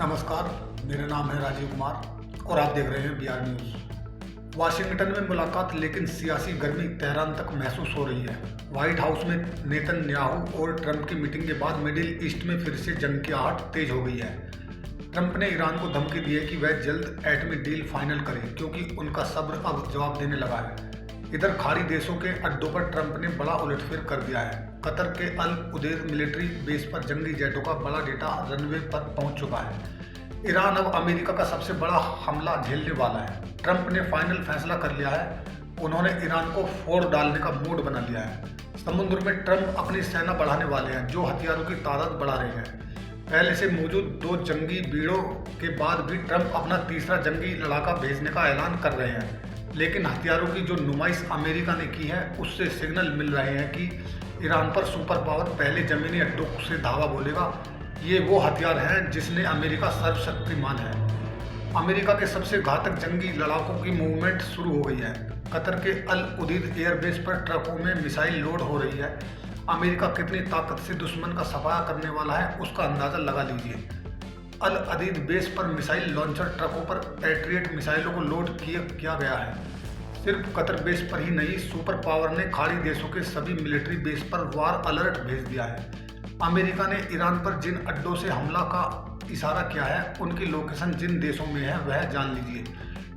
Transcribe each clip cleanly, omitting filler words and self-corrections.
नमस्कार, मेरा नाम है राजीव कुमार और आप देख रहे हैं बिहार न्यूज़। वाशिंगटन में मुलाकात, लेकिन सियासी गर्मी तेहरान तक महसूस हो रही है। व्हाइट हाउस में नेतन्याहू और ट्रंप की मीटिंग के बाद मिडिल ईस्ट में फिर से जंग की आहट तेज हो गई है। ट्रंप ने ईरान को धमकी दी है कि वह जल्द एटमी डील फाइनल करे, क्योंकि उनका सब्र अब जवाब देने लगा है। इधर खाड़ी देशों के अड्डों पर ट्रंप ने बड़ा उलटफेर कर दिया है। कतर के अल उदेद मिलिट्री बेस पर जंगी जेटों का बड़ा डेटा रनवे पर पहुंच चुका है। ईरान अब अमेरिका का सबसे बड़ा हमला झेलने वाला है। ट्रंप ने फाइनल फैसला कर लिया है। उन्होंने ईरान को फोड़ डालने का मूड बना लिया है। समुद्र में ट्रंप अपनी सेना बढ़ाने वाले हैं, जो हथियारों की तादाद बढ़ा रहे हैं। पहले से मौजूद 2 जंगी बीड़ों के बाद भी ट्रंप अपना तीसरा जंगी लड़ाका भेजने का ऐलान कर रहे हैं। लेकिन हथियारों की जो नुमाइश अमेरिका ने की है, उससे सिग्नल मिल रहे हैं कि ईरान पर सुपर पावर पहले जमीनी अड्डों से धावा बोलेगा। ये वो हथियार हैं जिसने अमेरिका सर्वशक्तिमान है। अमेरिका के सबसे घातक जंगी लड़ाकों की मूवमेंट शुरू हो गई है। कतर के अल उदीद एयरबेस पर ट्रकों में मिसाइल लोड हो रही है। अमेरिका कितनी ताकत से दुश्मन का सफाया करने वाला है, उसका अंदाजा लगा लीजिए। अल अदीद बेस पर मिसाइल लॉन्चर ट्रकों पर पैट्रियट मिसाइलों को लोड किया गया है। सिर्फ कतर बेस पर ही नहीं, सुपर पावर ने खाड़ी देशों के सभी मिलिट्री बेस पर वार अलर्ट भेज दिया है। अमेरिका ने ईरान पर जिन अड्डों से हमला का इशारा किया है, उनकी लोकेशन जिन देशों में है वह जान लीजिए।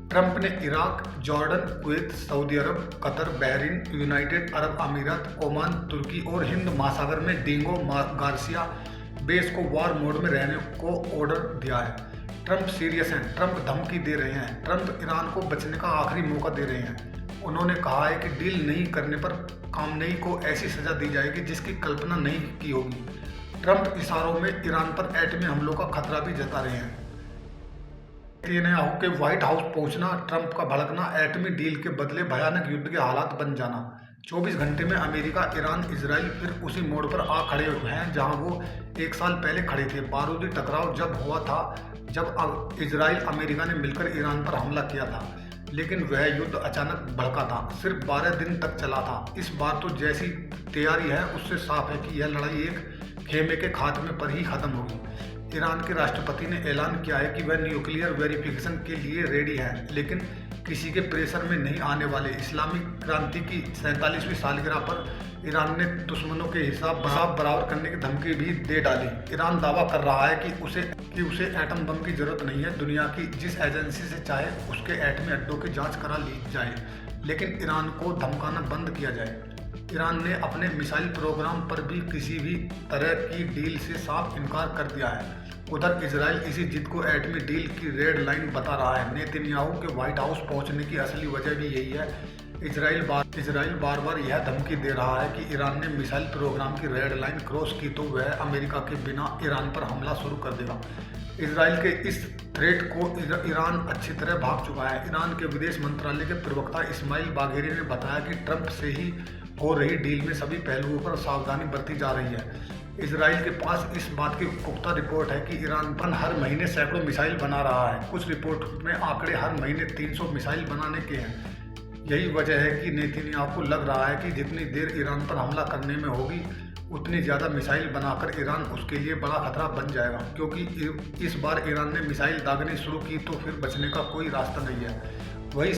ट्रंप ने इराक, जॉर्डन, कुवैत, सऊदी अरब, कतर, बहरीन, यूनाइटेड अरब अमीरात, ओमान, तुर्की और हिंद महासागर में डिंगो गार्सिया बेस को वार मोड में रहने को ऑर्डर दिया है। ट्रंप सीरियस हैं। ट्रंप धमकी दे रहे हैं। ट्रंप ईरान को बचने का आखिरी मौका दे रहे हैं। उन्होंने कहा है कि डील नहीं करने पर खामनेई को ऐसी सजा दी जाएगी जिसकी कल्पना नहीं की होगी। ट्रंप इशारों में ईरान पर एटमी हमलों का खतरा भी जता रहे हैं। नेतन्याहू के व्हाइट हाउस पहुंचना, ट्रंप का भड़कना, एटमी डील के बदले भयानक युद्ध के हालात बन जाना। 24 घंटे में अमेरिका, ईरान, इजराइल फिर उसी मोड़ पर आ खड़े हुए हैं जहां वो 1 साल पहले खड़े थे। बारूदी टकराव जब हुआ था, जब इजराइल अमेरिका ने मिलकर ईरान पर हमला किया था, लेकिन वह युद्ध अचानक भड़का था। सिर्फ 12 दिन तक चला था। इस बार तो जैसी तैयारी है, उससे साफ है कि यह लड़ाई एक खेमे के खात्मे पर ही खत्म होगी। ईरान के राष्ट्रपति ने ऐलान किया है कि वह न्यूक्लियर वेरिफिकेशन के लिए रेडी है, लेकिन किसी के प्रेशर में नहीं आने वाले। इस्लामिक क्रांति की 47वीं सालगिरह पर ईरान ने दुश्मनों के हिसाब बराबर करने की धमकी भी दे डाली। ईरान दावा कर रहा है कि उसे एटम बम की जरूरत नहीं है। दुनिया की जिस एजेंसी से चाहे उसके एटमी अड्डों की जांच करा ली जाए, लेकिन ईरान को धमकाना बंद किया जाए। ईरान ने अपने मिसाइल प्रोग्राम पर भी किसी भी तरह की डील से साफ इनकार कर दिया है। उधर इजराइल इसी जिद को एटमी डील की रेड लाइन बता रहा है। नेतन्याहू के व्हाइट हाउस पहुंचने की असली वजह भी यही है। इजराइल बार बार यह धमकी दे रहा है कि ईरान ने मिसाइल प्रोग्राम की रेड लाइन क्रॉस की तो वह अमेरिका के बिना ईरान पर हमला शुरू कर देगा। इजराइल के इस थ्रेट को ईरान अच्छी तरह भाग चुका है। ईरान के विदेश मंत्रालय के प्रवक्ता इस्माइल बाघेरी ने बताया कि ट्रंप से ही हो रही डील में सभी पहलुओं पर सावधानी बरती जा रही है। इजराइल के पास इस बात की पुख्ता रिपोर्ट है कि ईरान हर महीने सैकड़ों मिसाइल बना रहा है। कुछ रिपोर्ट में आंकड़े हर महीने 300 मिसाइल बनाने के हैं। यही वजह है कि नेतन्याहू को लग रहा है कि जितनी देर ईरान पर हमला करने में होगी, उतनी ज़्यादा मिसाइल बनाकर ईरान उसके लिए बड़ा खतरा बन जाएगा। क्योंकि इस बार ईरान ने मिसाइल दागनी शुरू की तो फिर बचने का कोई रास्ता नहीं है। वही